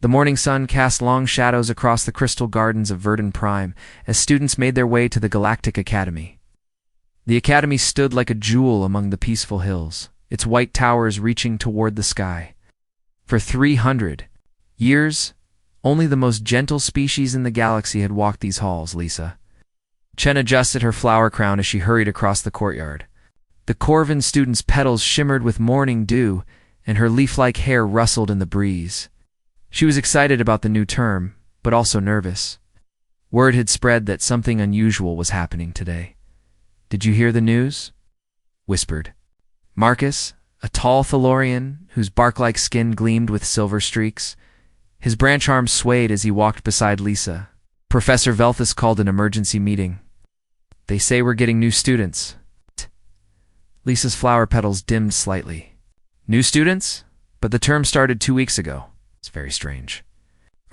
The morning sun cast long shadows across the crystal gardens of Verdun Prime as students made their way to the Galactic Academy. The academy stood like a jewel among the peaceful hills, its white towers reaching toward the sky. For 300 years, only the most gentle species in the galaxy had walked these halls, Lisa. Chen adjusted her flower crown as she hurried across the courtyard. The Corvin student's petals shimmered with morning dew, and her leaf-like hair rustled in the breeze. She was excited about the new term, but also nervous. Word had spread that something unusual was happening today. "Did you hear the news?" whispered Marcus, a tall Thalorian whose bark-like skin gleamed with silver streaks. His branch arms swayed as he walked beside Lisa. "Professor Velthus called an emergency meeting. They say we're getting new students." Lisa's flower petals dimmed slightly. "New students? But the term started 2 weeks ago. It's very strange."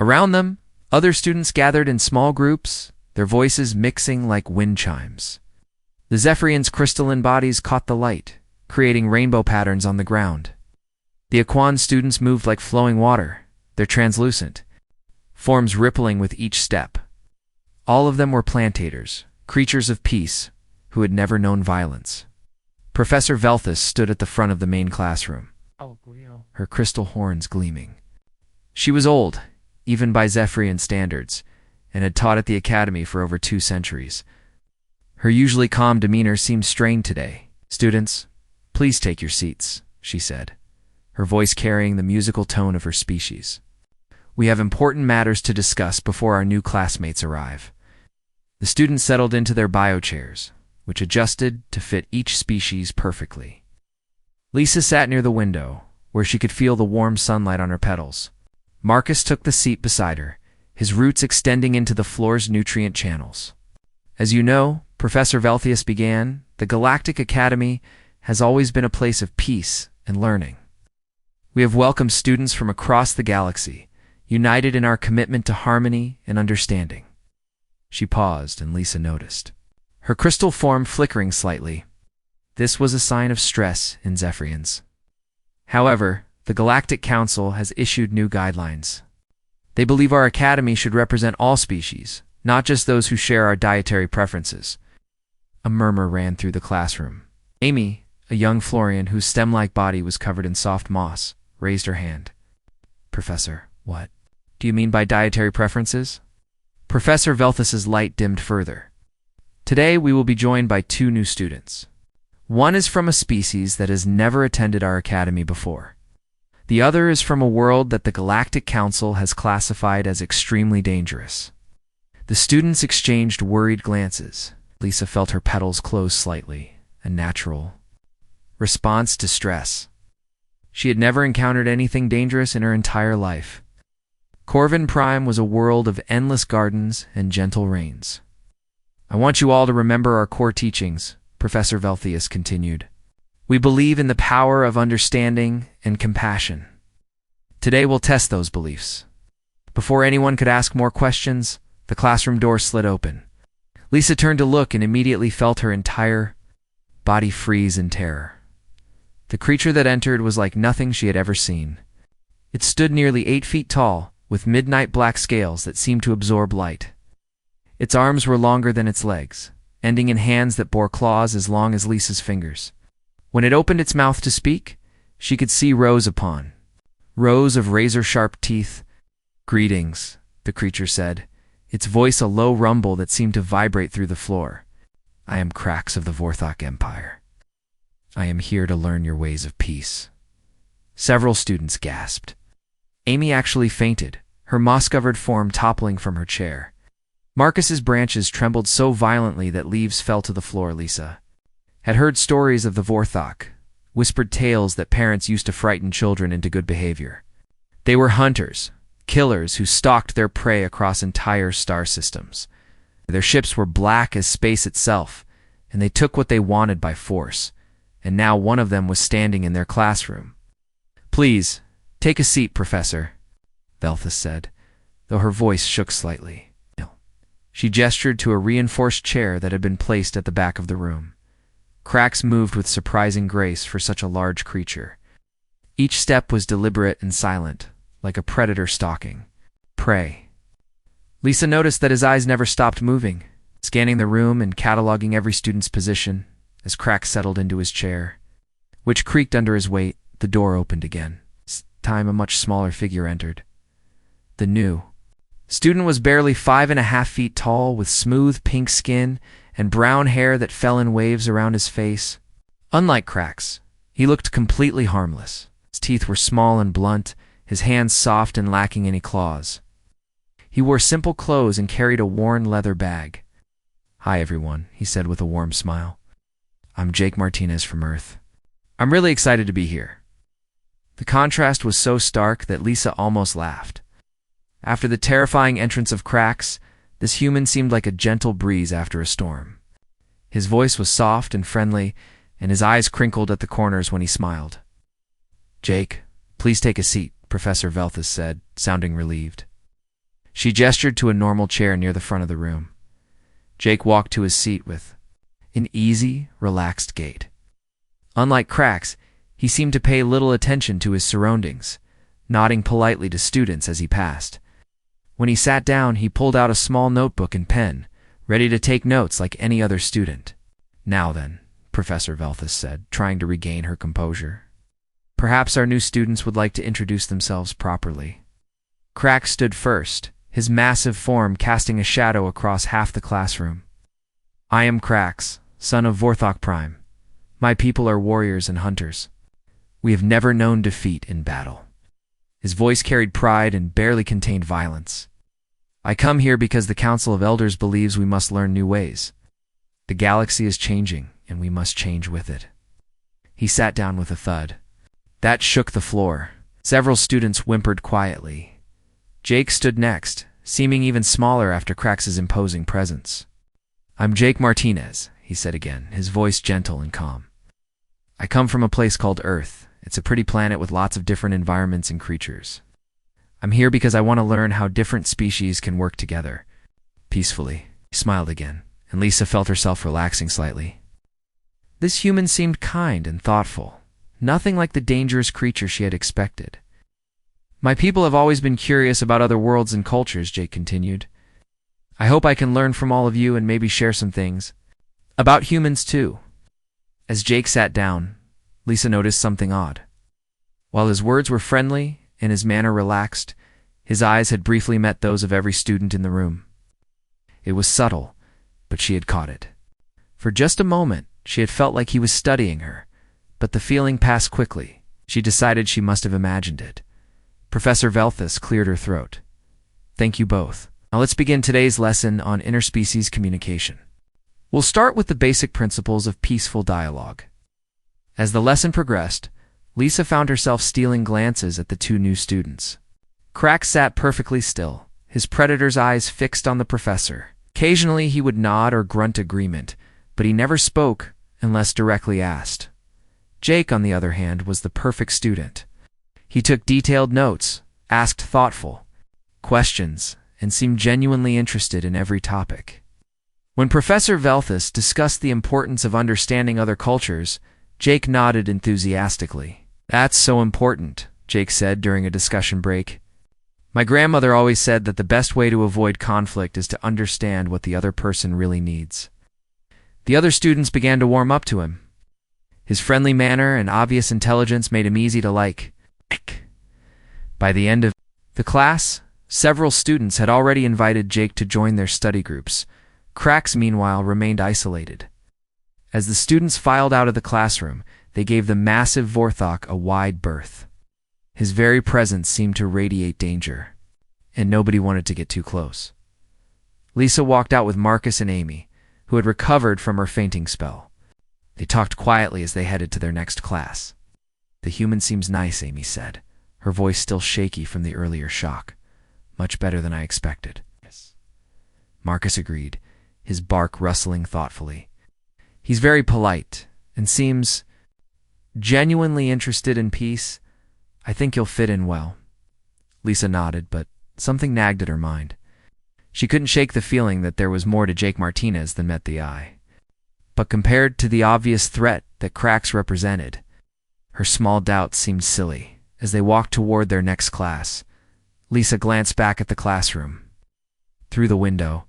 Around them, other students gathered in small groups, their voices mixing like wind chimes. The Zephyrians' crystalline bodies caught the light, creating rainbow patterns on the ground. The Aquan students moved like flowing water, their translucent forms rippling with each step. All of them were plantators, creatures of peace, who had never known violence. Professor Velthus stood at the front of the main classroom, her crystal horns gleaming. She was old, even by Zephyrian standards, and had taught at the academy for over 2 centuries. Her usually calm demeanor seemed strained today. "Students, please take your seats," she said, her voice carrying the musical tone of her species. "We have important matters to discuss before our new classmates arrive." The students settled into their biochairs, which adjusted to fit each species perfectly. Lisa sat near the window, where she could feel the warm sunlight on her petals. Marcus took the seat beside her, his roots extending into the floor's nutrient channels. "As you know," Professor Velthus began, "the Galactic Academy has always been a place of peace and learning. We have welcomed students from across the galaxy, united in our commitment to harmony and understanding." She paused, and Lisa noticed her crystal form flickering slightly. This was a sign of stress in Zephyrians. However, the Galactic Council has issued new guidelines. They believe our academy should represent all species, not just those who share our dietary preferences. A murmur ran through the classroom. Amy, a young Florian whose stem-like body was covered in soft moss, raised her hand. "Professor, what do you mean by dietary preferences?" Professor Velthus's light dimmed further. "Today we will be joined by 2 new students. One is from a species that has never attended our academy before. The other is from a world that the Galactic Council has classified as extremely dangerous." The students exchanged worried glances. Lisa felt her petals close slightly, a natural response to stress. She had never encountered anything dangerous in her entire life. Corvin Prime was a world of endless gardens and gentle rains. "I want you all to remember our core teachings," Professor Velthus continued. "We believe in the power of understanding and compassion. Today we'll test those beliefs." Before anyone could ask more questions, the classroom door slid open. Lisa turned to look and immediately felt her entire body freeze in terror. The creature that entered was like nothing she had ever seen. It stood nearly 8 feet tall, with midnight black scales that seemed to absorb light. Its arms were longer than its legs, ending in hands that bore claws as long as Lisa's fingers. When it opened its mouth to speak, she could see rows upon rows of razor-sharp teeth. "Greetings," the creature said, its voice a low rumble that seemed to vibrate through the floor. "I am Krax of the Vorthok Empire. I am here to learn your ways of peace." Several students gasped. Amy actually fainted, her moss-covered form toppling from her chair. Marcus's branches trembled so violently that leaves fell to the floor. Lisa had heard stories of the Vorthok, whispered tales that parents used to frighten children into good behavior. They were hunters, killers who stalked their prey across entire star systems. Their ships were black as space itself, and they took what they wanted by force, and now one of them was standing in their classroom. "Please, take a seat, Professor," Velthus said, though her voice shook slightly. She gestured to a reinforced chair that had been placed at the back of the room. Krax moved with surprising grace for such a large creature. Each step was deliberate and silent, like a predator stalking prey. Lisa noticed that his eyes never stopped moving, scanning the room and cataloging every student's position. As Cracks settled into his chair, which creaked under his weight, the door opened again. This time a much smaller figure entered. The new student was barely 5.5 feet tall, with smooth pink skin and brown hair that fell in waves around his face. Unlike Cracks, he looked completely harmless. His teeth were small and blunt, his hands soft and lacking any claws. He wore simple clothes and carried a worn leather bag. "Hi, everyone," he said with a warm smile. "I'm Jake Martinez from Earth. I'm really excited to be here." The contrast was so stark that Lisa almost laughed. After the terrifying entrance of Cracks, this human seemed like a gentle breeze after a storm. His voice was soft and friendly, and his eyes crinkled at the corners when he smiled. "Jake, please take a seat," Professor Velthus said, sounding relieved. She gestured to a normal chair near the front of the room. Jake walked to his seat with an easy, relaxed gait. Unlike Cracks, he seemed to pay little attention to his surroundings, nodding politely to students as he passed. When he sat down, he pulled out a small notebook and pen, ready to take notes like any other student. "Now then," Professor Velthus said, trying to regain her composure. "Perhaps our new students would like to introduce themselves properly." Cracks stood first, his massive form casting a shadow across half the classroom. "I am Cracks, son of Vorthok Prime. My people are warriors and hunters. We have never known defeat in battle." His voice carried pride and barely contained violence. "I come here because the Council of Elders believes we must learn new ways. The galaxy is changing, and we must change with it." He sat down with a thud. That shook the floor. Several students whimpered quietly. Jake stood next, seeming even smaller after Crax's imposing presence. "I'm Jake Martinez," he said again, his voice gentle and calm. "I come from a place called Earth. It's a pretty planet with lots of different environments and creatures. I'm here because I want to learn how different species can work together peacefully." He smiled again, and Lisa felt herself relaxing slightly. This human seemed kind and thoughtful, nothing like the dangerous creature she had expected. "My people have always been curious about other worlds and cultures," Jake continued. "I hope I can learn from all of you and maybe share some things about humans too." As Jake sat down, Lisa noticed something odd. While his words were friendly and his manner relaxed, his eyes had briefly met those of every student in the room. It was subtle, but she had caught it. For just a moment, she had felt like he was studying her, but the feeling passed quickly. She decided she must have imagined it. Professor Velthus cleared her throat. "Thank you both. Now let's begin today's lesson on interspecies communication. We'll start with the basic principles of peaceful dialogue." As the lesson progressed, Lisa found herself stealing glances at the two new students. Crax sat perfectly still, his predator's eyes fixed on the professor. Occasionally he would nod or grunt agreement, but he never spoke unless directly asked. Jake, on the other hand, was the perfect student. He took detailed notes, asked thoughtful questions, and seemed genuinely interested in every topic. When Professor Velthus discussed the importance of understanding other cultures, Jake nodded enthusiastically. "That's so important," Jake said during a discussion break. "My grandmother always said that the best way to avoid conflict is to understand what the other person really needs." The other students began to warm up to him. His friendly manner and obvious intelligence made him easy to like. By the end of the class, several students had already invited Jake to join their study groups. Crax, meanwhile, remained isolated. As the students filed out of the classroom, they gave the massive Vorthok a wide berth. His very presence seemed to radiate danger, and nobody wanted to get too close. Lisa walked out with Marcus and Amy, who had recovered from her fainting spell. They talked quietly as they headed to their next class. "The human seems nice," Amy said, her voice still shaky from the earlier shock. "Much better than I expected." Marcus agreed, his bark rustling thoughtfully. "He's very polite and seems genuinely interested in peace. I think he'll fit in well." Lisa nodded, but something nagged at her mind. She couldn't shake the feeling that there was more to Jake Martinez than met the eye. But compared to the obvious threat that Crax represented, her small doubts seemed silly. As they walked toward their next class, Lisa glanced back at the classroom. Through the window,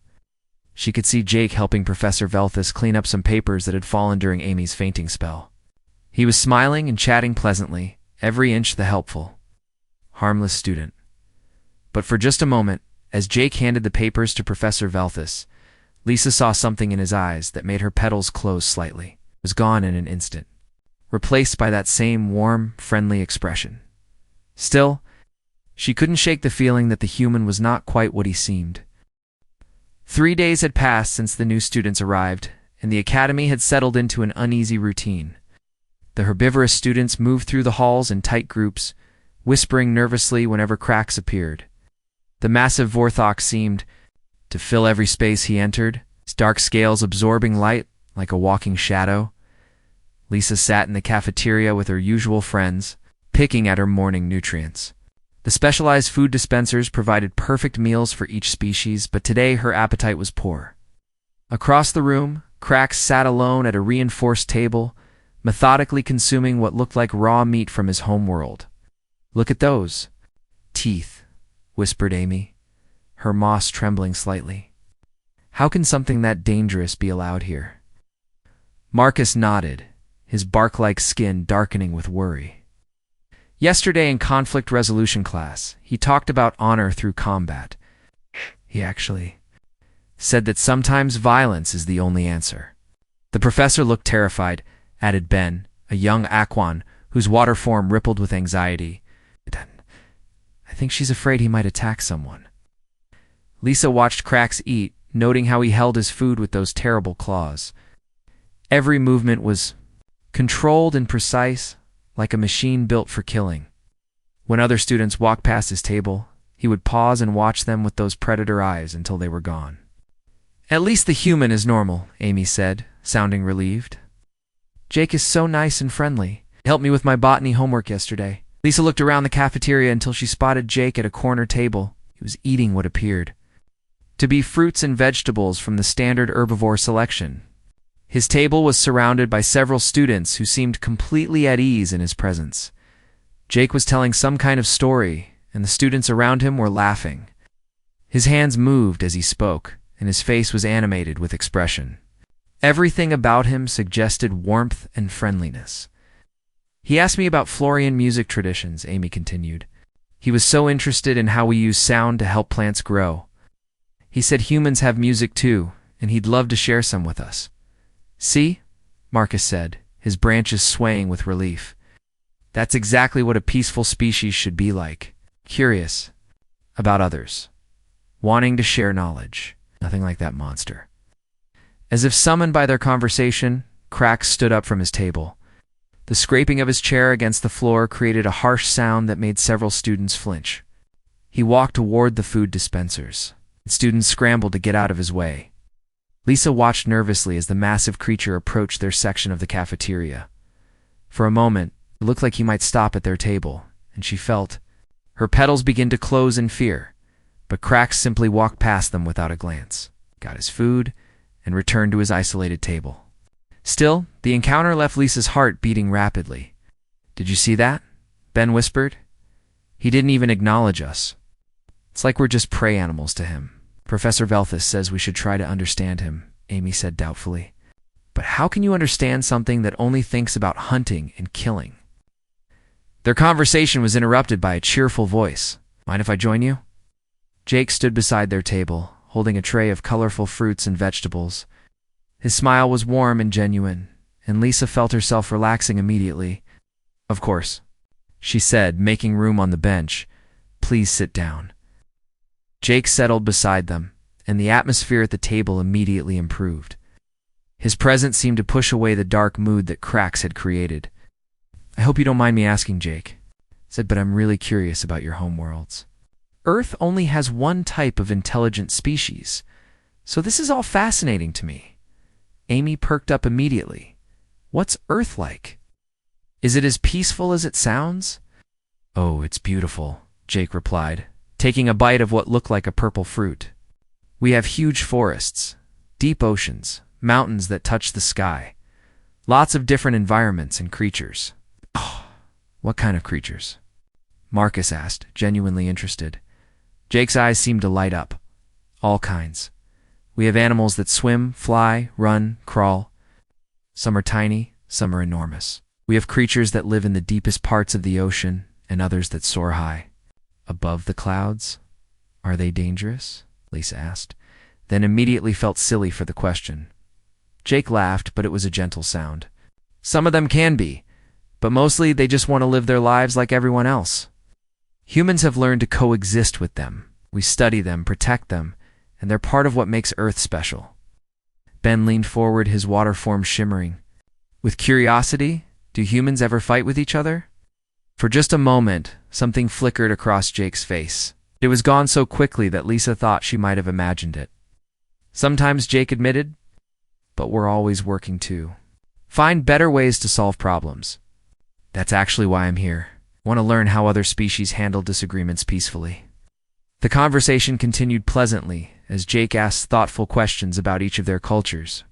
she could see Jake helping Professor Velthus clean up some papers that had fallen during Amy's fainting spell. He was smiling and chatting pleasantly, every inch the helpful, harmless student. But for just a moment, as Jake handed the papers to Professor Velthus, Lisa saw something in his eyes that made her petals close slightly. It was gone in an instant, replaced by that same warm, friendly expression. Still, she couldn't shake the feeling that the human was not quite what he seemed. 3 days had passed since the new students arrived, and the academy had settled into an uneasy routine. The herbivorous students moved through the halls in tight groups, whispering nervously whenever cracks appeared. The massive Vorthok seemed to fill every space he entered, his dark scales absorbing light like a walking shadow. Lisa sat in the cafeteria with her usual friends, picking at her morning nutrients. The specialized food dispensers provided perfect meals for each species, but today her appetite was poor. Across the room, Krax sat alone at a reinforced table, methodically consuming what looked like raw meat from his homeworld. "Look at those teeth," whispered Amy, her moss trembling slightly. "How can something that dangerous be allowed here?" Marcus nodded, his bark-like skin darkening with worry. Yesterday in conflict resolution class, he talked about honor through combat. He actually said that sometimes violence is the only answer. The professor looked terrified, added Ben, a young Aquan whose water form rippled with anxiety. "I think she's afraid he might attack someone." Lisa watched Krax eat, noting how he held his food with those terrible claws. Every movement was controlled and precise, like a machine built for killing. When other students walked past his table, he would pause and watch them with those predator eyes until they were gone. "At least the human is normal," Amy said, sounding relieved. "Jake is so nice and friendly. He helped me with my botany homework yesterday." Lisa looked around the cafeteria until she spotted Jake at a corner table. He was eating what appeared to be fruits and vegetables from the standard herbivore selection. His table was surrounded by several students who seemed completely at ease in his presence. Jake was telling some kind of story, and the students around him were laughing. His hands moved as he spoke, and his face was animated with expression. Everything about him suggested warmth and friendliness. "He asked me about Florian music traditions," Amy continued. "He was so interested in how we use sound to help plants grow. He said humans have music too, and he'd love to share some with us." "See?" Marcus said, his branches swaying with relief. "That's exactly what a peaceful species should be like. Curious about others. Wanting to share knowledge. Nothing like that monster." As if summoned by their conversation, Krax stood up from his table. The scraping of his chair against the floor created a harsh sound that made several students flinch. He walked toward the food dispensers. Students scrambled to get out of his way. Lisa watched nervously as the massive creature approached their section of the cafeteria. For a moment, it looked like he might stop at their table, and she felt her petals begin to close in fear. But Krax simply walked past them without a glance, got his food, and returned to his isolated table. Still, the encounter left Lisa's heart beating rapidly. "Did you see that?" Ben whispered. "He didn't even acknowledge us. It's like we're just prey animals to him." "Professor Velthus says we should try to understand him," Amy said doubtfully. "But how can you understand something that only thinks about hunting and killing?" Their conversation was interrupted by a cheerful voice. "Mind if I join you?" Jake stood beside their table, holding a tray of colorful fruits and vegetables. His smile was warm and genuine, and Lisa felt herself relaxing immediately. "Of course," she said, making room on the bench. "Please sit down." Jake settled beside them, and the atmosphere at the table immediately improved. His presence seemed to push away the dark mood that Krax had created. "I hope you don't mind me asking, Jake," said, "but I'm really curious about your homeworlds. Earth only has one type of intelligent species, so this is all fascinating to me." Amy perked up immediately. "What's Earth like? Is it as peaceful as it sounds?" "Oh, it's beautiful," Jake replied, taking a bite of what looked like a purple fruit. "We have huge forests, deep oceans, mountains that touch the sky. Lots of different environments and creatures." "Oh, what kind of creatures?" Marcus asked, genuinely interested. Jake's eyes seemed to light up. All kinds. We have animals that swim, fly, run, crawl. Some are tiny, some are enormous. We have creatures that live in the deepest parts of the ocean, and others that soar high. Above the clouds? Are they dangerous? Lisa asked, then immediately felt silly for the question. Jake laughed, but it was a gentle sound. Some of them can be, but mostly they just want to live their lives like everyone else. Humans have learned to coexist with them. We study them, protect them, and they're part of what makes Earth special. Ben leaned forward, his water form shimmering. With curiosity, do humans ever fight with each other? For just a moment, something flickered across Jake's face. It was gone so quickly that Lisa thought she might have imagined it. Sometimes, Jake admitted, but we're always working to find better ways to solve problems. That's actually why I'm here. I want to learn how other species handle disagreements peacefully. The conversation continued pleasantly as Jake asked thoughtful questions about each of their cultures.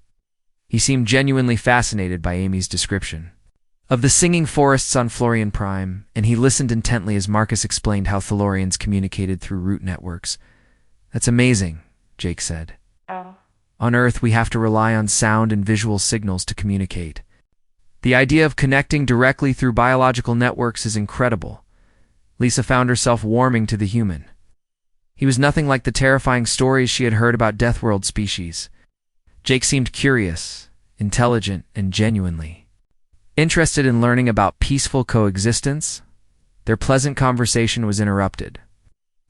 He seemed genuinely fascinated by Amy's description of the singing forests on Florian Prime, and he listened intently as Marcus explained how Thalorians communicated through root networks. That's amazing, Jake said. On Earth, we have to rely on sound and visual signals to communicate. The idea of connecting directly through biological networks is incredible. Lisa found herself warming to the human. He was nothing like the terrifying stories she had heard about Deathworld species. Jake seemed curious, intelligent, and genuinely interested in learning about peaceful coexistence. Their pleasant conversation was interrupted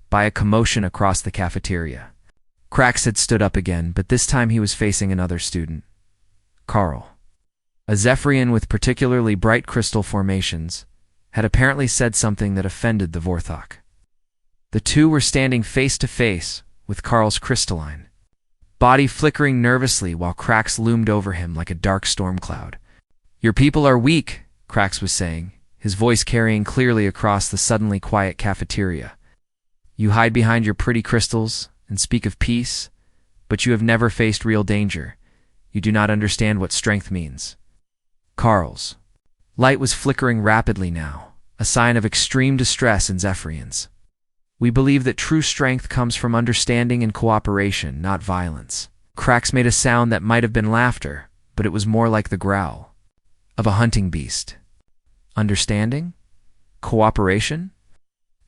by a commotion across the cafeteria. Krax had stood up again, but this time he was facing another student, Carl. A Zephyrian with particularly bright crystal formations had apparently said something that offended the Vorthok. The two were standing face to face, with Carl's crystalline body flickering nervously while Krax loomed over him like a dark storm cloud. Your people are weak, Krax was saying, his voice carrying clearly across the suddenly quiet cafeteria. You hide behind your pretty crystals and speak of peace, but you have never faced real danger. You do not understand what strength means. Carl's light was flickering rapidly now, a sign of extreme distress in Zephyrians. We believe that true strength comes from understanding and cooperation, not violence. Krax made a sound that might have been laughter, but it was more like the growl of a hunting beast. Understanding? Cooperation?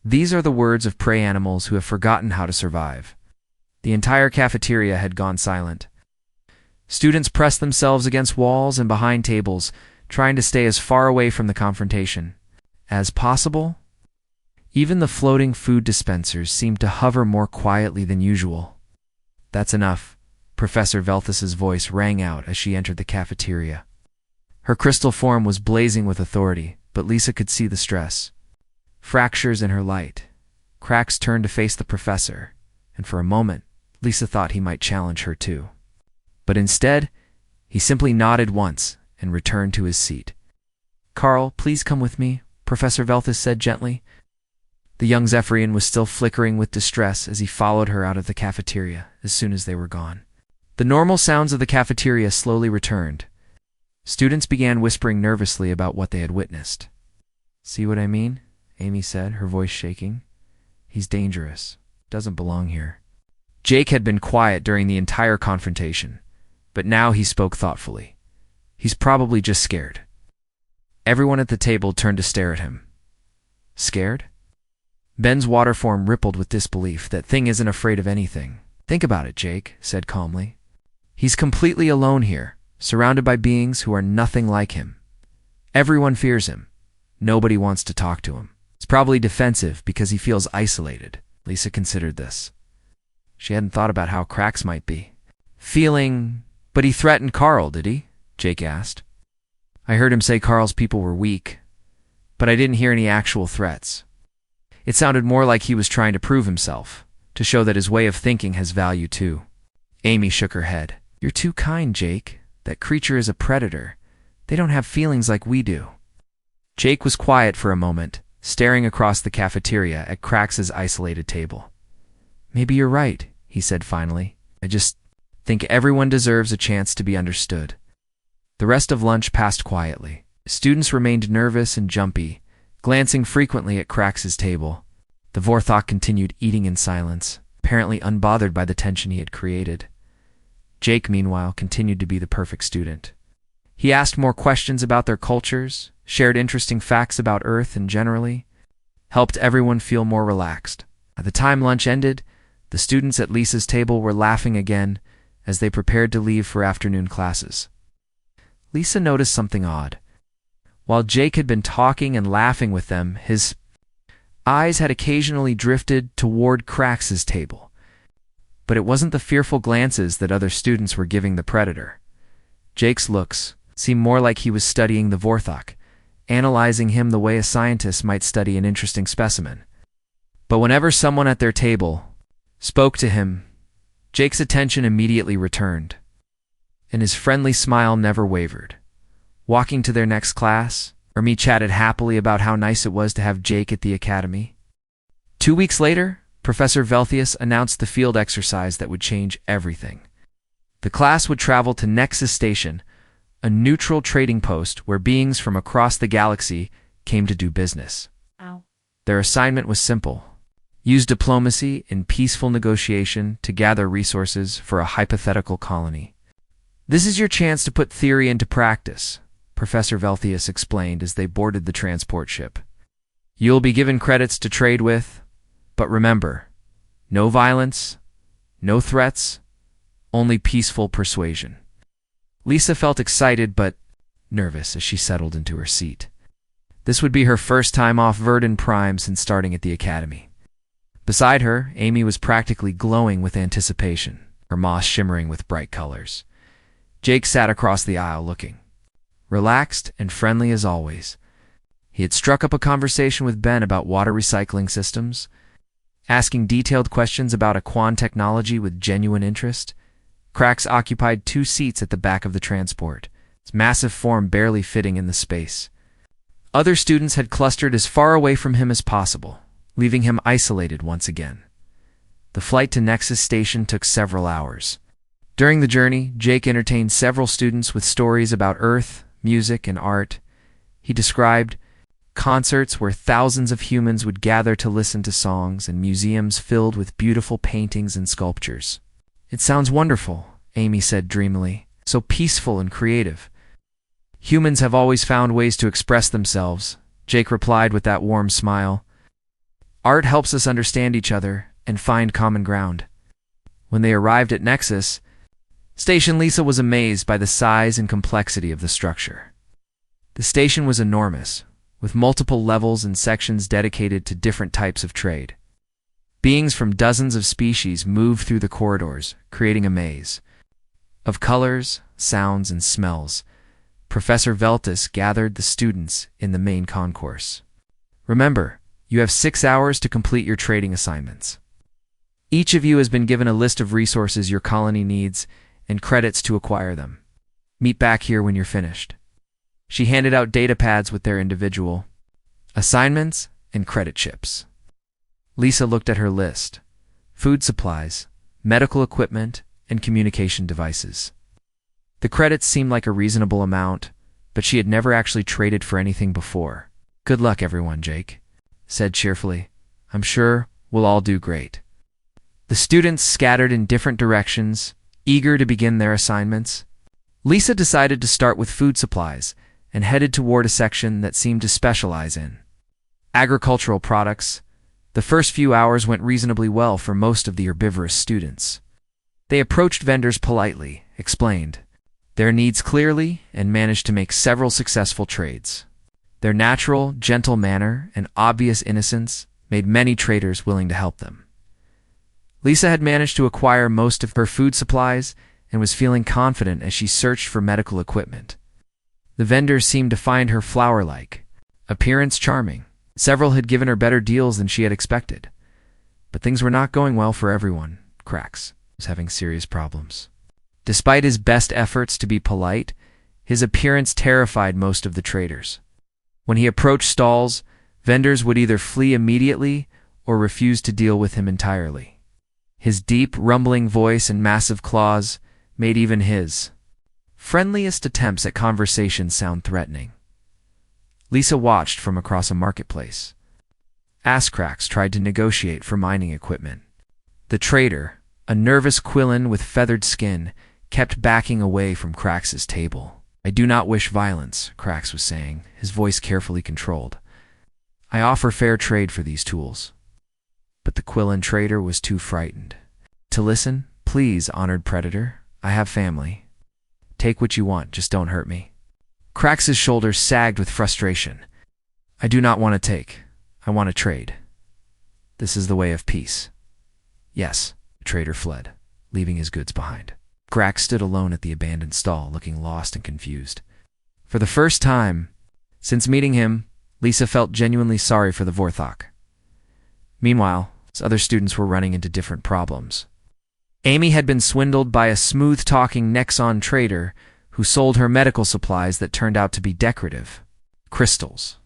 These are the words of prey animals who have forgotten how to survive. The entire cafeteria had gone silent. Students pressed themselves against walls and behind tables, trying to stay as far away from the confrontation as possible. Even the floating food dispensers seemed to hover more quietly than usual. That's enough, Professor Velthus's voice rang out as she entered the cafeteria. Her crystal form was blazing with authority, but Lisa could see the stress. Fractures in her light. Krax turned to face the professor, and for a moment, Lisa thought he might challenge her too. But instead, he simply nodded once and returned to his seat. Carl, please come with me, Professor Velthus said gently. The young Zephyrian was still flickering with distress as he followed her out of the cafeteria as soon as they were gone. The normal sounds of the cafeteria slowly returned. Students began whispering nervously about what they had witnessed. See what I mean? Amy said, her voice shaking. He's dangerous. Doesn't belong here. Jake had been quiet during the entire confrontation, but now he spoke thoughtfully. He's probably just scared. Everyone at the table turned to stare at him. Scared? Ben's water form rippled with disbelief. That thing isn't afraid of anything. Think about it, Jake said calmly. He's completely alone here, surrounded by beings who are nothing like him. Everyone fears him. Nobody wants to talk to him. He's probably defensive because he feels isolated. Lisa considered this. She hadn't thought about how Krax might be feeling. But he threatened Carl, did he? Jake asked. I heard him say Carl's people were weak, but I didn't hear any actual threats. It sounded more like he was trying to prove himself, to show that his way of thinking has value too. Amy shook her head. You're too kind, Jake. That creature is a predator. They don't have feelings like we do. Jake was quiet for a moment, staring across the cafeteria at Krax's isolated table. Maybe you're right, he said finally. I just think everyone deserves a chance to be understood. The rest of lunch passed quietly. Students remained nervous and jumpy, glancing frequently at Krax's table. The Vorthok continued eating in silence, apparently unbothered by the tension he had created. Jake, meanwhile, continued to be the perfect student. He asked more questions about their cultures, shared interesting facts about Earth and generally helped everyone feel more relaxed. By the time lunch ended, the students at Lisa's table were laughing again as they prepared to leave for afternoon classes. Lisa noticed something odd. While Jake had been talking and laughing with them, his eyes had occasionally drifted toward Crax's table. But it wasn't the fearful glances that other students were giving the predator. Jake's looks seemed more like he was studying the Vorthok, analyzing him the way a scientist might study an interesting specimen. But whenever someone at their table spoke to him, Jake's attention immediately returned, and his friendly smile never wavered. Walking to their next class, Ermi chatted happily about how nice it was to have Jake at the academy. 2 weeks later, Professor Velthius announced the field exercise that would change everything. The class would travel to Nexus Station, a neutral trading post where beings from across the galaxy came to do business. Ow. Their assignment was simple. Use diplomacy and peaceful negotiation to gather resources for a hypothetical colony. This is your chance to put theory into practice, Professor Velthius explained as they boarded the transport ship. You'll be given credits to trade with, but remember, no violence, no threats, only peaceful persuasion. Lisa felt excited but nervous as she settled into her seat. This would be her first time off Verdun Prime since starting at the academy. Beside her, Amy was practically glowing with anticipation, her moss shimmering with bright colors. Jake sat across the aisle looking relaxed and friendly as always. He had struck up a conversation with Ben about water recycling systems, asking detailed questions about Aquan technology with genuine interest. Crax occupied 2 seats at the back of the transport, its massive form barely fitting in the space. Other students had clustered as far away from him as possible, leaving him isolated once again. The flight to Nexus Station took several hours. During the journey, Jake entertained several students with stories about Earth, music, and art. He described concerts where thousands of humans would gather to listen to songs and museums filled with beautiful paintings and sculptures. It sounds wonderful, Amy said dreamily, so peaceful and creative. Humans have always found ways to express themselves, Jake replied with that warm smile. Art helps us understand each other and find common ground. When they arrived at Nexus Station, Lisa was amazed by the size and complexity of the structure. The station was enormous, with multiple levels and sections dedicated to different types of trade. Beings from dozens of species moved through the corridors, creating a maze of colors, sounds, and smells. Professor Veltis gathered the students in the main concourse. Remember, you have 6 hours to complete your trading assignments. Each of you has been given a list of resources your colony needs and credits to acquire them. Meet back here when you're finished. She handed out data pads with their individual assignments and credit chips. Lisa looked at her list: food supplies, medical equipment, and communication devices. The credits seemed like a reasonable amount, but she had never actually traded for anything before. Good luck, everyone, Jake said cheerfully. I'm sure we'll all do great. The students scattered in different directions, eager to begin their assignments. Lisa decided to start with food supplies and headed toward a section that seemed to specialize in agricultural products. The first few hours went reasonably well for most of the herbivorous students. They approached vendors politely, explained their needs clearly, and managed to make several successful trades. Their natural, gentle manner and obvious innocence made many traders willing to help them. Lisa had managed to acquire most of her food supplies and was feeling confident as she searched for medical equipment. The vendors seemed to find her flower-like appearance charming. Several had given her better deals than she had expected. But things were not going well for everyone. Crax was having serious problems. Despite his best efforts to be polite, his appearance terrified most of the traders. When he approached stalls, vendors would either flee immediately or refuse to deal with him entirely. His deep, rumbling voice and massive claws made even his friendliest attempts at conversation sound threatening. Lisa watched from across a marketplace. Ascrax tried to negotiate for mining equipment. The trader, a nervous Quillen with feathered skin, kept backing away from Crax's table. "I do not wish violence," Crax was saying, his voice carefully controlled. "I offer fair trade for these tools." But the Quillen trader was too frightened to listen. "Please, honored predator, I have family. Take what you want, just don't hurt me." Crax's shoulders sagged with frustration. "I do not want to take. I want to trade. This is the way of peace." "Yes." The trader fled, leaving his goods behind. Crax stood alone at the abandoned stall, looking lost and confused. For the first time since meeting him, Lisa felt genuinely sorry for the Vorthok. Meanwhile, other students were running into different problems. Amy had been swindled by a smooth-talking Nexon trader who sold her medical supplies that turned out to be decorative crystals.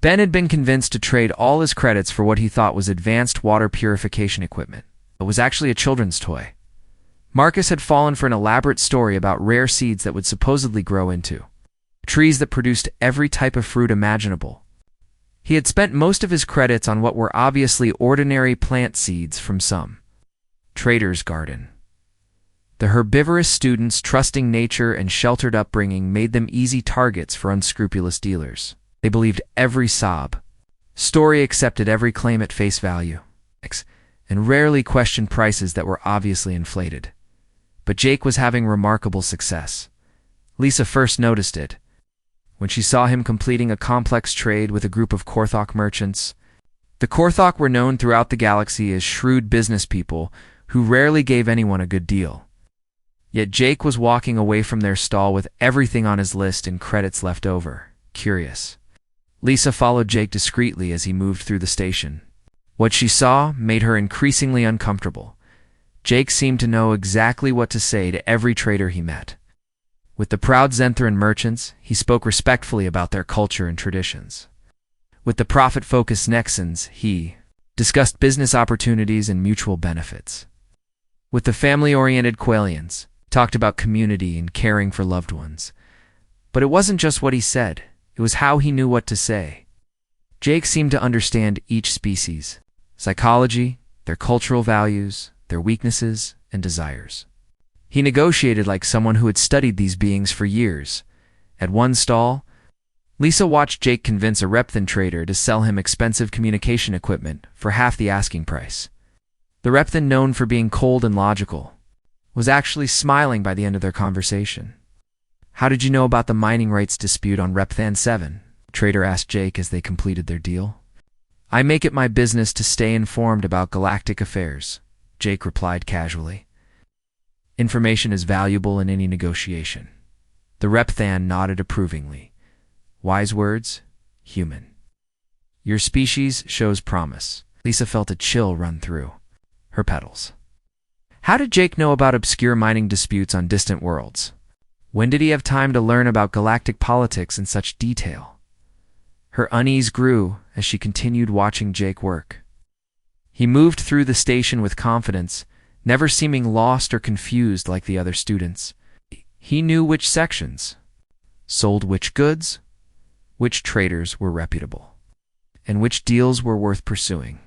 Ben had been convinced to trade all his credits for what he thought was advanced water purification equipment. It was actually a children's toy. Marcus had fallen for an elaborate story about rare seeds that would supposedly grow into trees that produced every type of fruit imaginable. He had spent most of his credits on what were obviously ordinary plant seeds from some trader's garden. The herbivorous students' trusting nature and sheltered upbringing made them easy targets for unscrupulous dealers. They believed every sob story, accepted every claim at face value, and rarely questioned prices that were obviously inflated. But Jake was having remarkable success. Lisa first noticed it when she saw him completing a complex trade with a group of Korthok merchants. The Korthok were known throughout the galaxy as shrewd business people who rarely gave anyone a good deal. Yet Jake was walking away from their stall with everything on his list and credits left over. Curious. Lisa followed Jake discreetly as he moved through the station. What she saw made her increasingly uncomfortable. Jake seemed to know exactly what to say to every trader he met. With the proud Zenthran merchants, he spoke respectfully about their culture and traditions. With the profit-focused Nexans, he discussed business opportunities and mutual benefits. With the family-oriented Qualians, talked about community and caring for loved ones. But it wasn't just what he said, it was how he knew what to say. Jake seemed to understand each species' psychology, their cultural values, their weaknesses, and desires. He negotiated like someone who had studied these beings for years. At one stall, Lisa watched Jake convince a Repthan trader to sell him expensive communication equipment for half the asking price. The Repthan, known for being cold and logical, was actually smiling by the end of their conversation. "How did you know about the mining rights dispute on Repthan 7? The trader asked Jake as they completed their deal. "I make it my business to stay informed about galactic affairs," Jake replied casually. "Information is valuable in any negotiation." The Repthan nodded approvingly. "Wise words, human. Your species shows promise." Lisa felt a chill run through her petals. How did Jake know about obscure mining disputes on distant worlds? When did he have time to learn about galactic politics in such detail? Her unease grew as she continued watching Jake work. He moved through the station with confidence, never seeming lost or confused like the other students. He knew which sections sold which goods, which traders were reputable, and which deals were worth pursuing.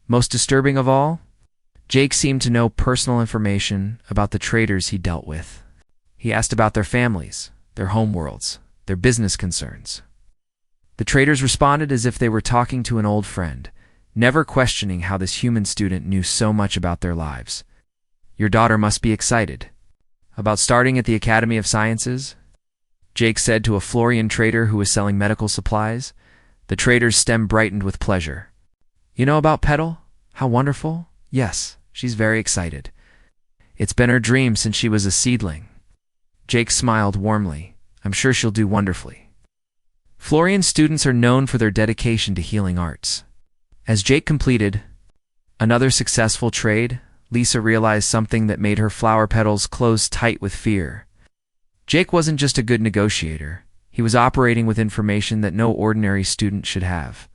Most disturbing of all, Jake seemed to know personal information about the traders he dealt with. He asked about their families, their homeworlds, their business concerns. The traders responded as if they were talking to an old friend, never questioning how this human student knew so much about their lives. "Your daughter must be excited about starting at the Academy of Sciences," Jake said to a Florian trader who was selling medical supplies. The trader's stem brightened with pleasure. "You know about Petal? How wonderful." "Yes, she's very excited. It's been her dream since she was a seedling." Jake smiled warmly. "I'm sure she'll do wonderfully." Florian students are known for their dedication to healing arts. As Jake completed another successful trade, Lisa realized something that made her flower petals close tight with fear. Jake wasn't just a good negotiator. He was operating with information that no ordinary student should have.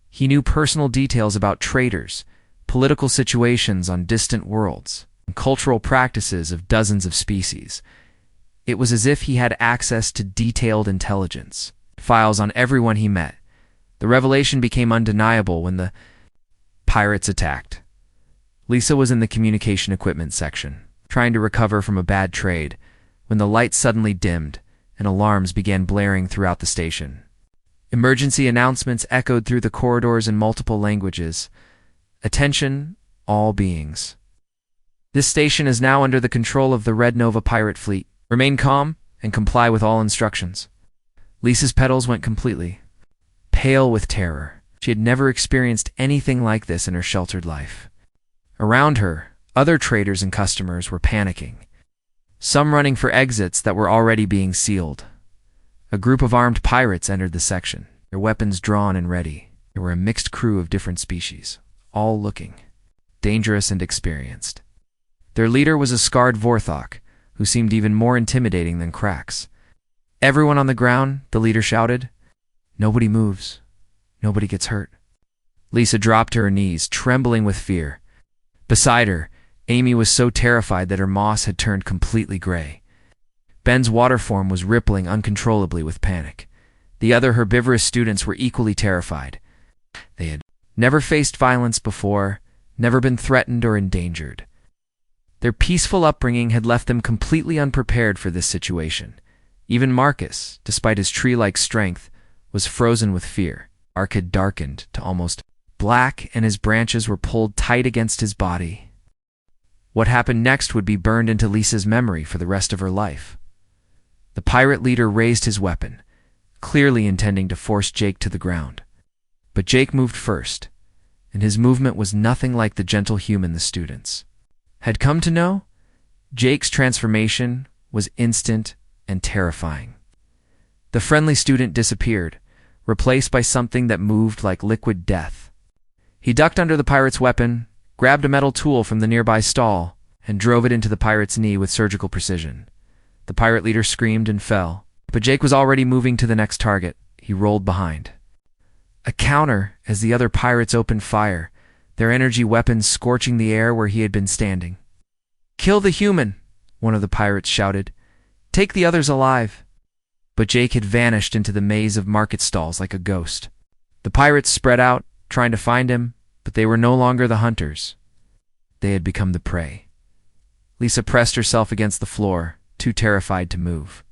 He knew personal details about traders, political situations on distant worlds, and cultural practices of dozens of species. It was as if he had access to detailed intelligence, files on everyone he met, The revelation became undeniable when the pirates attacked. Lisa was in the communication equipment section, trying to recover from a bad trade, when the lights suddenly dimmed and alarms began blaring throughout the station. Emergency announcements echoed through the corridors in multiple languages. Attention, all beings. This station is now under the control of the Red Nova pirate fleet. Remain calm and comply with all instructions. Lisa's petals went completely pale with terror. She had never experienced anything like this in her sheltered life. Around her, other traders and customers were panicking, some running for exits that were already being sealed. A group of armed pirates entered the section, their weapons drawn and ready. They were a mixed crew of different species, all looking dangerous and experienced. Their leader was a scarred Vorthok, who seemed even more intimidating than Krax. "Everyone on the ground," the leader shouted. "Nobody moves. Nobody gets hurt." Lisa dropped to her knees, trembling with fear. Beside her, Amy was so terrified that her moss had turned completely gray. Ben's water form was rippling uncontrollably with panic. The other herbivorous students were equally terrified. They had never faced violence before, never been threatened or endangered. Their peaceful upbringing had left them completely unprepared for this situation. Even Marcus, despite his tree-like strength, was frozen with fear. Ark had darkened to almost black, and his branches were pulled tight against his body. What happened next would be burned into Lisa's memory for the rest of her life. The pirate leader raised his weapon, clearly intending to force Jake to the ground. But Jake moved first, and his movement was nothing like the gentle human the students had come to know. Jake's transformation was instant and terrifying. The friendly student disappeared, replaced by something that moved like liquid death. He ducked under the pirate's weapon, grabbed a metal tool from the nearby stall, and drove it into the pirate's knee with surgical precision. The pirate leader screamed and fell, but Jake was already moving to the next target. He rolled behind. A counter as the other pirates opened fire, their energy weapons scorching the air where he had been standing. "Kill the human," one of the pirates shouted. "Take the others alive." But Jake had vanished into the maze of market stalls like a ghost. The pirates spread out, trying to find him, but they were no longer the hunters. They had become the prey. Lisa pressed herself against the floor, too terrified to move.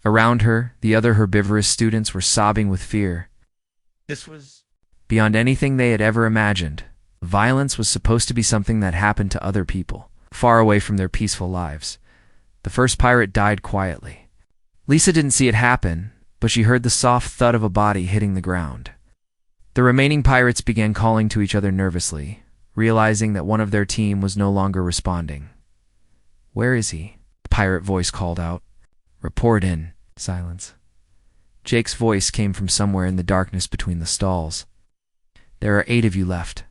Around her, the other herbivorous students were sobbing with fear. This was beyond anything they had ever imagined. Violence was supposed to be something that happened to other people, far away from their peaceful lives. The first pirate died quietly. Lisa didn't see it happen, but she heard the soft thud of a body hitting the ground. The remaining pirates began calling to each other nervously, realizing that one of their team was no longer responding. "Where is he?" the pirate voice called out. "Report in." Silence. Jake's voice came from somewhere in the darkness between the stalls. "There are 8 of you left.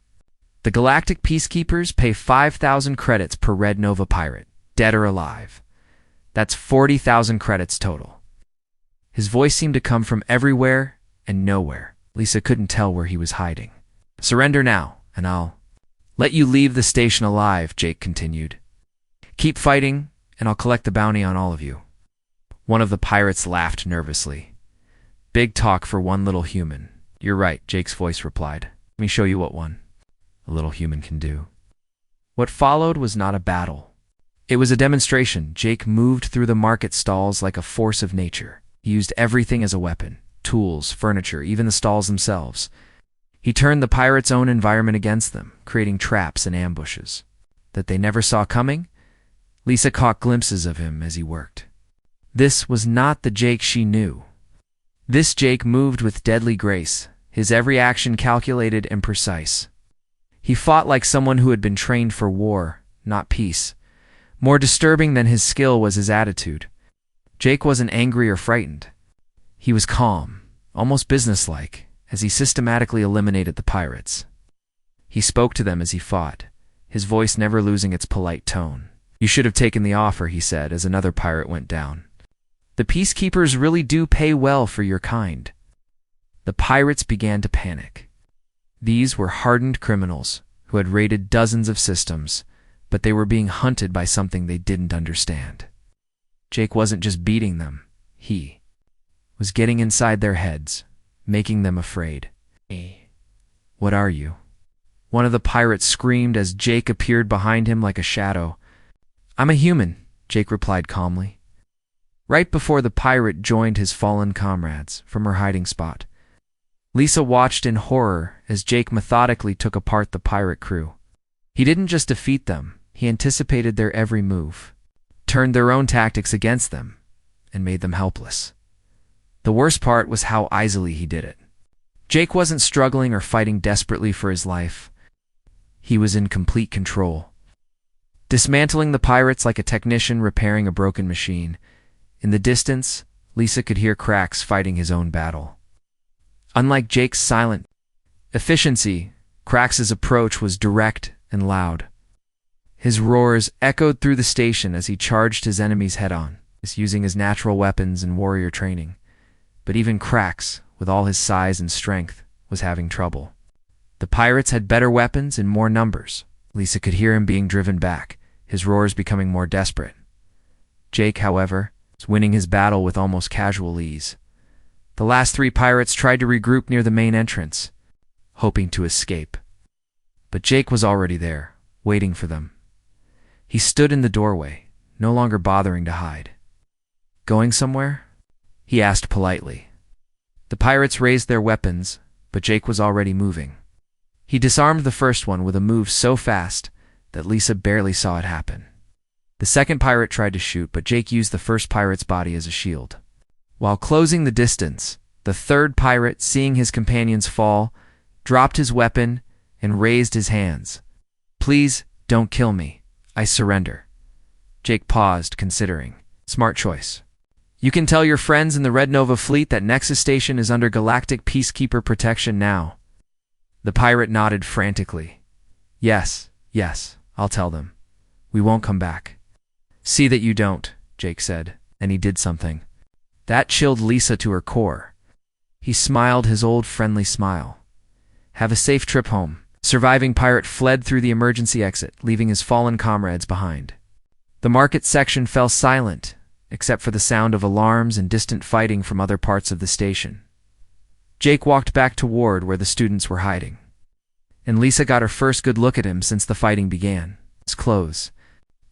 The Galactic Peacekeepers pay 5,000 credits per Red Nova pirate, dead or alive. That's 40,000 credits total." His voice seemed to come from everywhere and nowhere. Lisa couldn't tell where he was hiding. "Surrender now, and I'll let you leave the station alive," Jake continued. "Keep fighting, and I'll collect the bounty on all of you." One of the pirates laughed nervously. "Big talk for one little human." "You're right," Jake's voice replied. "Let me show you what a little human can do." What followed was not a battle. It was a demonstration. Jake moved through the market stalls like a force of nature. He used everything as a weapon: tools, furniture, even the stalls themselves. He turned the pirates' own environment against them, creating traps and ambushes that they never saw coming. Lisa caught glimpses of him as he worked. This was not the Jake she knew. This Jake moved with deadly grace, his every action calculated and precise. He fought like someone who had been trained for war, not peace. More disturbing than his skill was his attitude. Jake wasn't angry or frightened. He was calm, almost businesslike, as he systematically eliminated the pirates. He spoke to them as he fought, his voice never losing its polite tone. "You should have taken the offer," he said as another pirate went down. "The peacekeepers really do pay well for your kind." The pirates began to panic. These were hardened criminals who had raided dozens of systems, but they were being hunted by something they didn't understand. Jake wasn't just beating them, he was getting inside their heads, making them afraid. What are you? One of the pirates screamed as Jake appeared behind him like a shadow. I'm a human, Jake replied calmly. Right before the pirate joined his fallen comrades from her hiding spot, Lisa watched in horror as Jake methodically took apart the pirate crew. He didn't just defeat them, he anticipated their every move, turned their own tactics against them, and made them helpless. The worst part was how easily he did it. Jake wasn't struggling or fighting desperately for his life. He was in complete control, dismantling the pirates like a technician repairing a broken machine. In the distance, Lisa could hear Krax fighting his own battle. Unlike Jake's silent efficiency, Krax's approach was direct and loud. His roars echoed through the station as he charged his enemies head-on, using his natural weapons and warrior training. But even Krax, with all his size and strength, was having trouble. The pirates had better weapons and more numbers. Lisa could hear him being driven back, his roars becoming more desperate. Jake, however, was winning his battle with almost casual ease. The last three pirates tried to regroup near the main entrance, hoping to escape. But Jake was already there, waiting for them. He stood in the doorway, no longer bothering to hide. Going somewhere? He asked politely. The pirates raised their weapons, but Jake was already moving. He disarmed the first one with a move so fast that Lisa barely saw it happen. The second pirate tried to shoot, but Jake used the first pirate's body as a shield. While closing the distance, the third pirate, seeing his companions fall, dropped his weapon and raised his hands. Please, don't kill me. I surrender. Jake paused, considering. Smart choice. You can tell your friends in the Red Nova fleet that Nexus Station is under Galactic Peacekeeper protection now. The pirate nodded frantically. Yes, I'll tell them. We won't come back. See that you don't, Jake said, and he did something. That chilled Lisa to her core. He smiled his old friendly smile. Have a safe trip home. Surviving pirate fled through the emergency exit, leaving his fallen comrades behind. The market section fell silent, except for the sound of alarms and distant fighting from other parts of the station. Jake walked back toward where the students were hiding, and Lisa got her first good look at him since the fighting began. His clothes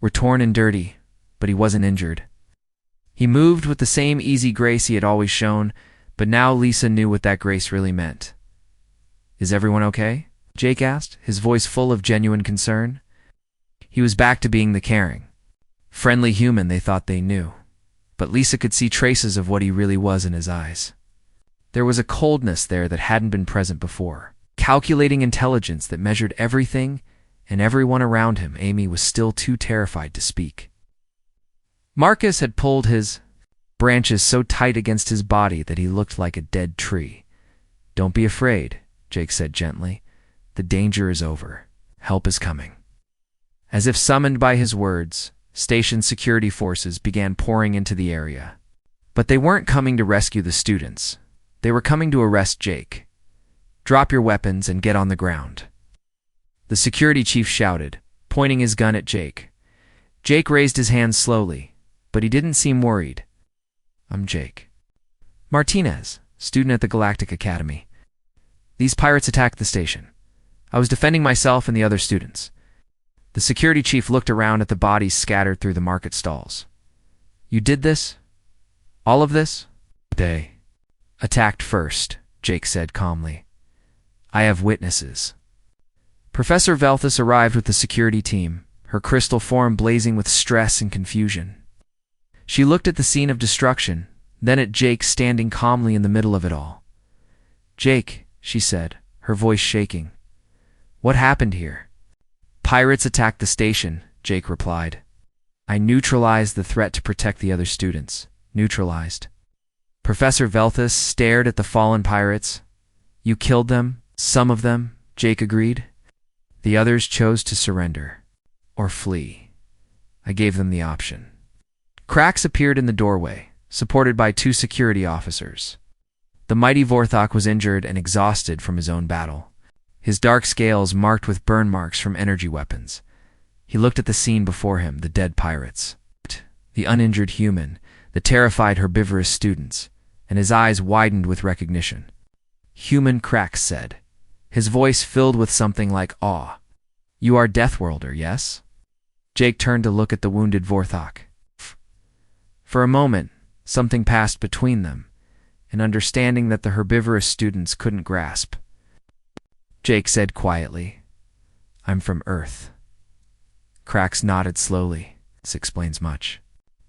were torn and dirty, but he wasn't injured. He moved with the same easy grace he had always shown, but now Lisa knew what that grace really meant. Is everyone okay? Jake asked, his voice full of genuine concern. He was back to being the caring, friendly human they thought they knew, but Lisa could see traces of what he really was in his eyes. There was a coldness there that hadn't been present before, calculating intelligence that measured everything and everyone around him. Amy was still too terrified to speak. Marcus had pulled his branches so tight against his body that he looked like a dead tree. Don't be afraid, Jake said gently. The danger is over. Help is coming. As if summoned by his words, station security forces began pouring into the area. But they weren't coming to rescue the students. They were coming to arrest Jake. Drop your weapons and get on the ground. The security chief shouted, pointing his gun at Jake. Jake raised his hands slowly, but he didn't seem worried. I'm Jake Martinez, student at the Galactic Academy. These pirates attacked the station. I was defending myself and the other students. The security chief looked around at the bodies scattered through the market stalls. You did this? All of this? They attacked first, Jake said calmly. I have witnesses. Professor Velthus arrived with the security team, her crystal form blazing with stress and confusion. She looked at the scene of destruction, then at Jake standing calmly in the middle of it all. Jake, she said, her voice shaking. What happened here? Pirates attacked the station, Jake replied. I neutralized the threat to protect the other students. Neutralized. Professor Velthus stared at the fallen pirates. You killed them, some of them, Jake agreed. The others chose to surrender. Or flee. I gave them the option. Krax appeared in the doorway, supported by 2 security officers. The mighty Vorthok was injured and exhausted from his own battle, his dark scales marked with burn marks from energy weapons. He looked at the scene before him, the dead pirates, the uninjured human, the terrified herbivorous students, and his eyes widened with recognition. Human, Crax said, his voice filled with something like awe. You are Deathworlder, yes? Jake turned to look at the wounded Vorthok. For a moment, something passed between them, an understanding that the herbivorous students couldn't grasp. Jake said quietly, I'm from Earth. Crax nodded slowly. This explains much.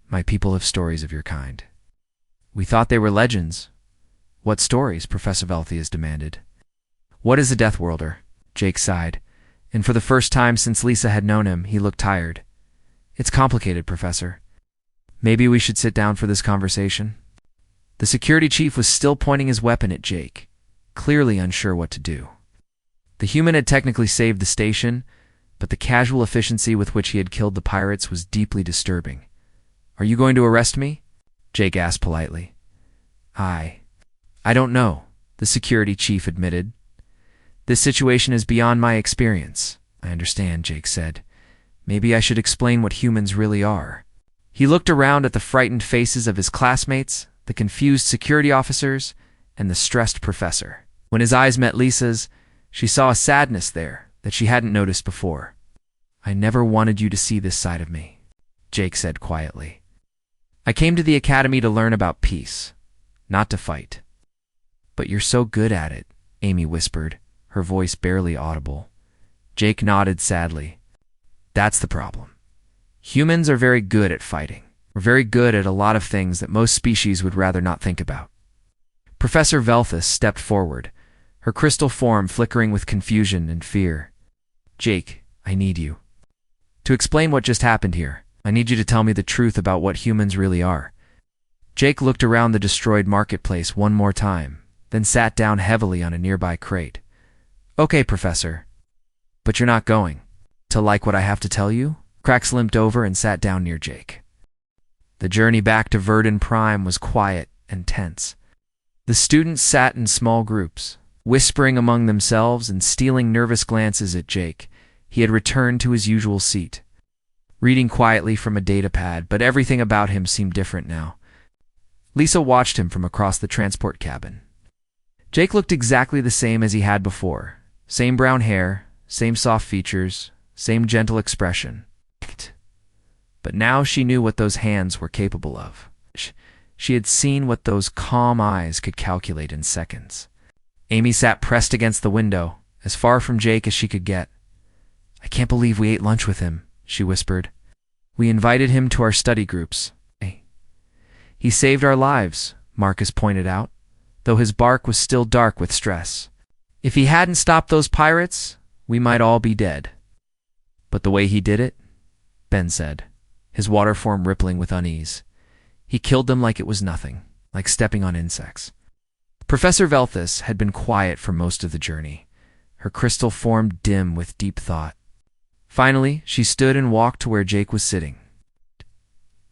My people have stories of your kind. We thought they were legends. What stories? Professor Velthius demanded. What is a Deathworlder? Jake sighed, and for the first time since Lisa had known him, he looked tired. It's complicated, Professor. Maybe we should sit down for this conversation? The security chief was still pointing his weapon at Jake, clearly unsure what to do. The human had technically saved the station, but the casual efficiency with which he had killed the pirates was deeply disturbing. Are you going to arrest me? Jake asked politely. I don't know, the security chief admitted. This situation is beyond my experience. I understand, Jake said. Maybe I should explain what humans really are. He looked around at the frightened faces of his classmates, the confused security officers, and the stressed professor. When his eyes met Lisa's, she saw a sadness there that she hadn't noticed before. I never wanted you to see this side of me, Jake said quietly. I came to the academy to learn about peace, not to fight. But you're so good at it, Amy whispered, her voice barely audible. Jake nodded sadly. That's the problem. Humans are very good at fighting. We're very good at a lot of things that most species would rather not think about. Professor Velthus stepped forward, her crystal form flickering with confusion and fear. Jake, I need you. To explain what just happened here, I need you to tell me the truth about what humans really are. Jake looked around the destroyed marketplace one more time, then sat down heavily on a nearby crate. Okay, Professor. But you're not going to like what I have to tell you? Crax limped over and sat down near Jake. The journey back to Verdun Prime was quiet and tense. The students sat in small groups, whispering among themselves and stealing nervous glances at Jake. He had returned to his usual seat, reading quietly from a datapad, but everything about him seemed different now. Lisa watched him from across the transport cabin. Jake looked exactly the same as he had before. Same brown hair, same soft features, same gentle expression. But now she knew what those hands were capable of. She had seen what those calm eyes could calculate in seconds. Amy sat pressed against the window, as far from Jake as she could get. I can't believe we ate lunch with him, she whispered. We invited him to our study groups. He saved our lives, Marcus pointed out, though his bark was still dark with stress. If he hadn't stopped those pirates, we might all be dead. But the way he did it, Ben said, his water form rippling with unease. He killed them like it was nothing, like stepping on insects. Professor Velthus had been quiet for most of the journey, her crystal form dim with deep thought. Finally, she stood and walked to where Jake was sitting.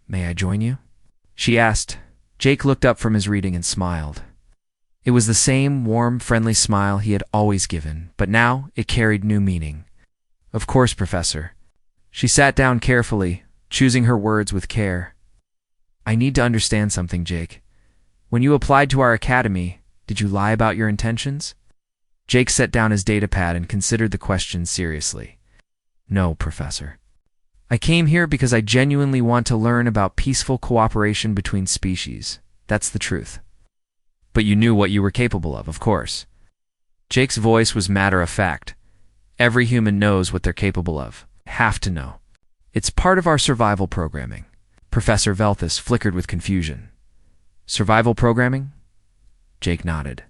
May I join you? She asked. Jake looked up from his reading and smiled. It was the same warm, friendly smile he had always given, but now it carried new meaning. Of course, Professor. She sat down carefully, choosing her words with care. I need to understand something, Jake. When you applied to our academy, did you lie about your intentions? Jake set down his datapad and considered the question seriously. No, Professor. I came here because I genuinely want to learn about peaceful cooperation between species. That's the truth. But you knew what you were capable of course. Jake's voice was matter-of-fact. Every human knows what they're capable of. Have to know. It's part of our survival programming. Professor Velthus flickered with confusion. Survival programming? Jake nodded.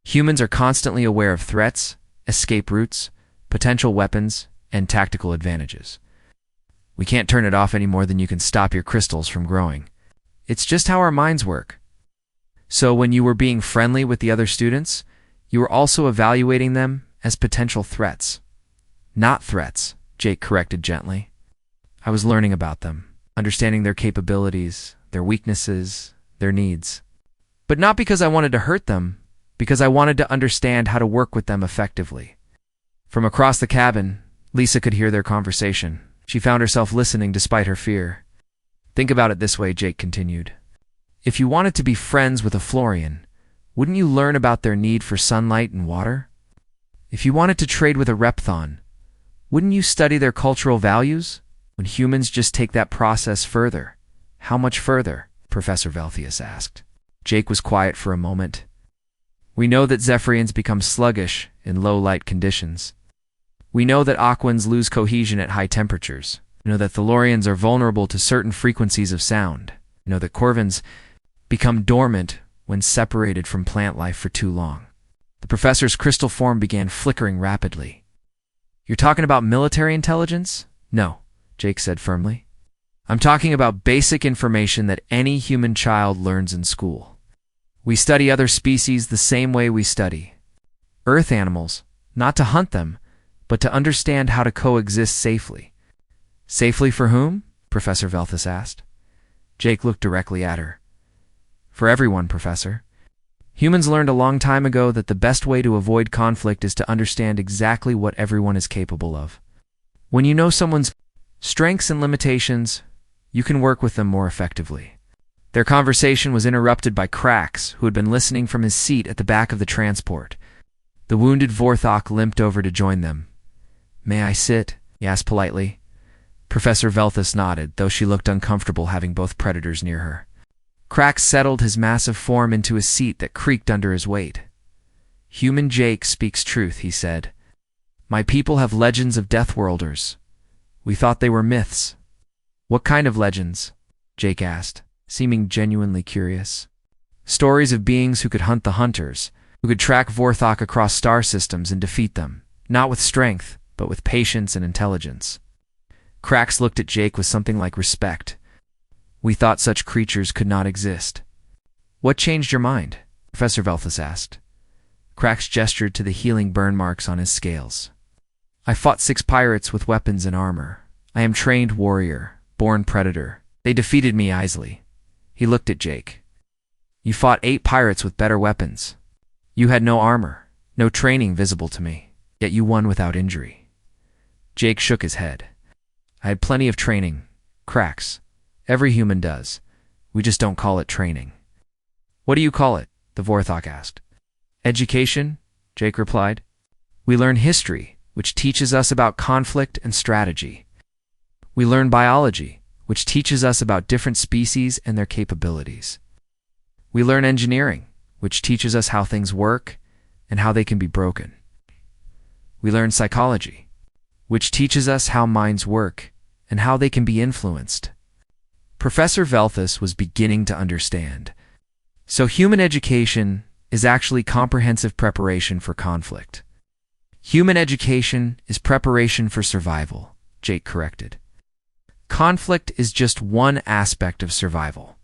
Humans are constantly aware of threats, escape routes, potential weapons, and tactical advantages. We can't turn it off any more than you can stop your crystals from growing. It's just how our minds work. So when you were being friendly with the other students, you were also evaluating them as potential threats. Not threats, Jake corrected gently. I was learning about them, understanding their capabilities, their weaknesses, their needs. But not because I wanted to hurt them, because I wanted to understand how to work with them effectively. From across the cabin, Lisa could hear their conversation. She found herself listening despite her fear. Think about it this way, Jake continued. If you wanted to be friends with a Florian, wouldn't you learn about their need for sunlight and water? If you wanted to trade with a repthon, wouldn't you study their cultural values? When humans just take that process further, how much further? Professor Velthius asked. Jake was quiet for a moment. We know that Zephyrians become sluggish in low-light conditions. We know that Aquans lose cohesion at high temperatures. We know that Thalorians are vulnerable to certain frequencies of sound. We know that Corvins become dormant when separated from plant life for too long. The professor's crystal form began flickering rapidly. You're talking about military intelligence? No, Jake said firmly. I'm talking about basic information that any human child learns in school. We study other species the same way we study Earth animals, not to hunt them, but to understand how to coexist safely. Safely for whom? Professor Velthus asked. Jake looked directly at her. For everyone, Professor. Humans learned a long time ago that the best way to avoid conflict is to understand exactly what everyone is capable of. When you know someone's strengths and limitations, you can work with them more effectively. Their conversation was interrupted by Krax, who had been listening from his seat at the back of the transport. The wounded Vorthok limped over to join them. May I sit? He asked politely. Professor Velthus nodded, though she looked uncomfortable having both predators near her. Krax settled his massive form into a seat that creaked under his weight. Human Jake speaks truth, he said. My people have legends of Deathworlders. We thought they were myths. What kind of legends? Jake asked, seeming genuinely curious. Stories of beings who could hunt the hunters, who could track Vorthok across star systems and defeat them, not with strength, but with patience and intelligence. Krax looked at Jake with something like respect. We thought such creatures could not exist. What changed your mind? Professor Velthus asked. Krax gestured to the healing burn marks on his scales. I fought 6 pirates with weapons and armor. I am trained warrior, born predator. They defeated me easily. He looked at Jake. You fought 8 pirates with better weapons. You had no armor, no training visible to me, yet you won without injury. Jake shook his head. I had plenty of training. Krax. Every human does. We just don't call it training. What do you call it? The Vorthok asked. Education, Jake replied. We learn history, which teaches us about conflict and strategy. We learn biology, which teaches us about different species and their capabilities. We learn engineering, which teaches us how things work and how they can be broken. We learn psychology, which teaches us how minds work and how they can be influenced. Professor Velthus was beginning to understand. So human education is actually comprehensive preparation for conflict. Human education is preparation for survival, Jake corrected. Conflict is just one aspect of survival.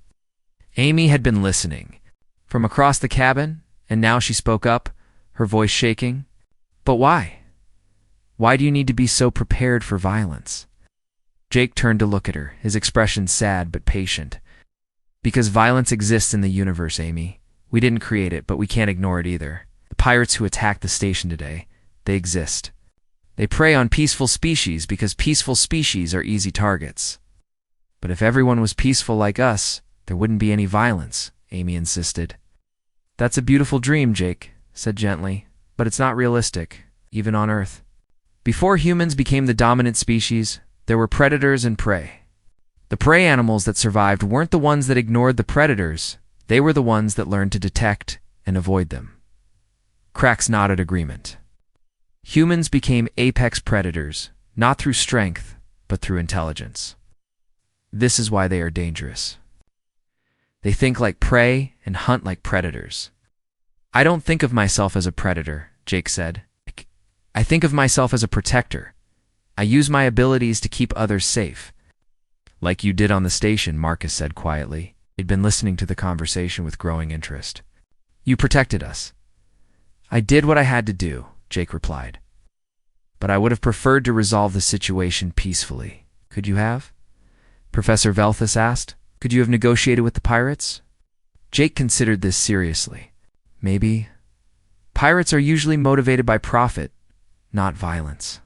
Amy had been listening from across the cabin, and now she spoke up, her voice shaking. But why? Why do you need to be so prepared for violence? Jake turned to look at her, his expression sad but patient. Because violence exists in the universe, Amy. We didn't create it, but we can't ignore it either. The pirates who attacked the station today, they exist. They prey on peaceful species because peaceful species are easy targets. But if everyone was peaceful like us, there wouldn't be any violence, Amy insisted. That's a beautiful dream, Jake said gently, but it's not realistic, even on Earth. Before humans became the dominant species, there were predators and prey. The prey animals that survived weren't the ones that ignored the predators, they were the ones that learned to detect and avoid them. Krax nodded agreement. Humans became apex predators, not through strength, but through intelligence. This is why they are dangerous. They think like prey and hunt like predators. I don't think of myself as a predator, Jake said. I think of myself as a protector. I use my abilities to keep others safe. Like you did on the station, Marcus said quietly. He'd been listening to the conversation with growing interest. You protected us. I did what I had to do, Jake replied. But I would have preferred to resolve the situation peacefully. Could you have? Professor Velthus asked. Could you have negotiated with the pirates? Jake considered this seriously. Maybe. Pirates are usually motivated by profit, not violence.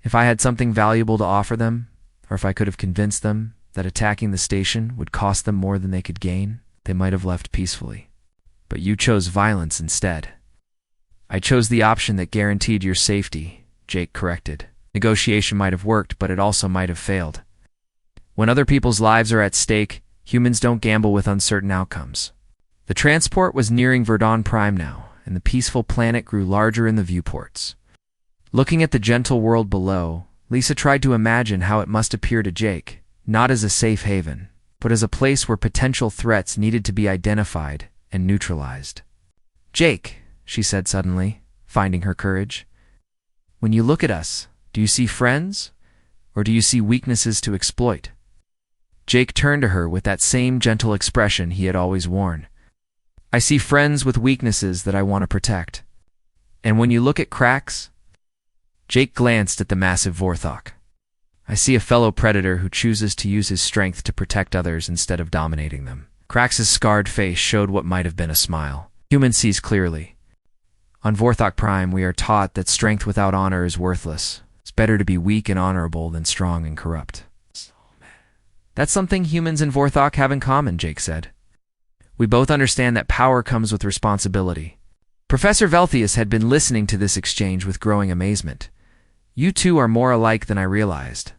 If I had something valuable to offer them, or if I could have convinced them that attacking the station would cost them more than they could gain, they might have left peacefully. But you chose violence instead. I chose the option that guaranteed your safety, Jake corrected. Negotiation might have worked, but it also might have failed. When other people's lives are at stake, humans don't gamble with uncertain outcomes. The transport was nearing Verdun Prime now, and the peaceful planet grew larger in the viewports. Looking at the gentle world below, Lisa tried to imagine how it must appear to Jake, not as a safe haven, but as a place where potential threats needed to be identified and neutralized. "Jake," she said suddenly, finding her courage, "when you look at us, do you see friends, or do you see weaknesses to exploit?" Jake turned to her with that same gentle expression he had always worn. "I see friends with weaknesses that I want to protect. And when you look at Krax—" Jake glanced at the massive Vorthok. "I see a fellow predator who chooses to use his strength to protect others instead of dominating them." Krax's scarred face showed what might have been a smile. "Human sees clearly. On Vorthok Prime, we are taught that strength without honor is worthless. It's better to be weak and honorable than strong and corrupt." "That's something humans and Vorthok have in common," Jake said. "We both understand that power comes with responsibility." Professor Velthius had been listening to this exchange with growing amazement. "You two are more alike than I realized."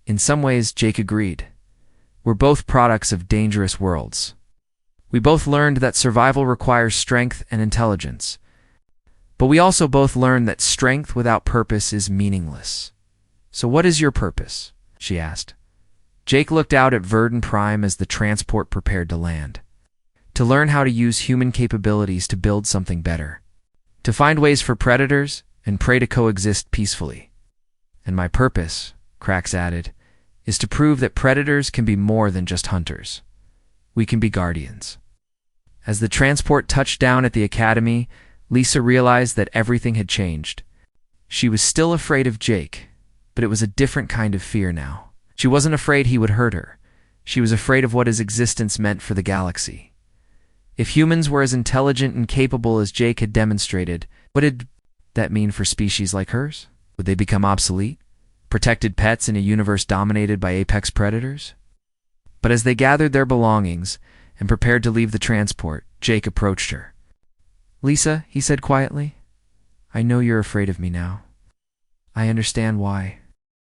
In some ways, Jake agreed. "We're both products of dangerous worlds. We both learned that survival requires strength and intelligence. But we also both learned that strength without purpose is meaningless." "So what is your purpose?" she asked. Jake looked out at Verdun Prime as the transport prepared to land. "To learn how to use human capabilities to build something better. To find ways for predators and prey to coexist peacefully. And my purpose," Krax added, "is to prove that predators can be more than just hunters. We can be guardians." As the transport touched down at the Academy, Lisa realized that everything had changed. She was still afraid of Jake, but it was a different kind of fear now. She wasn't afraid he would hurt her. She was afraid of what his existence meant for the galaxy. If humans were as intelligent and capable as Jake had demonstrated, what did that mean for species like hers? Would they become obsolete? Protected pets in a universe dominated by apex predators? But as they gathered their belongings and prepared to leave the transport, Jake approached her. "Lisa," he said quietly, "I know you're afraid of me now. I understand why.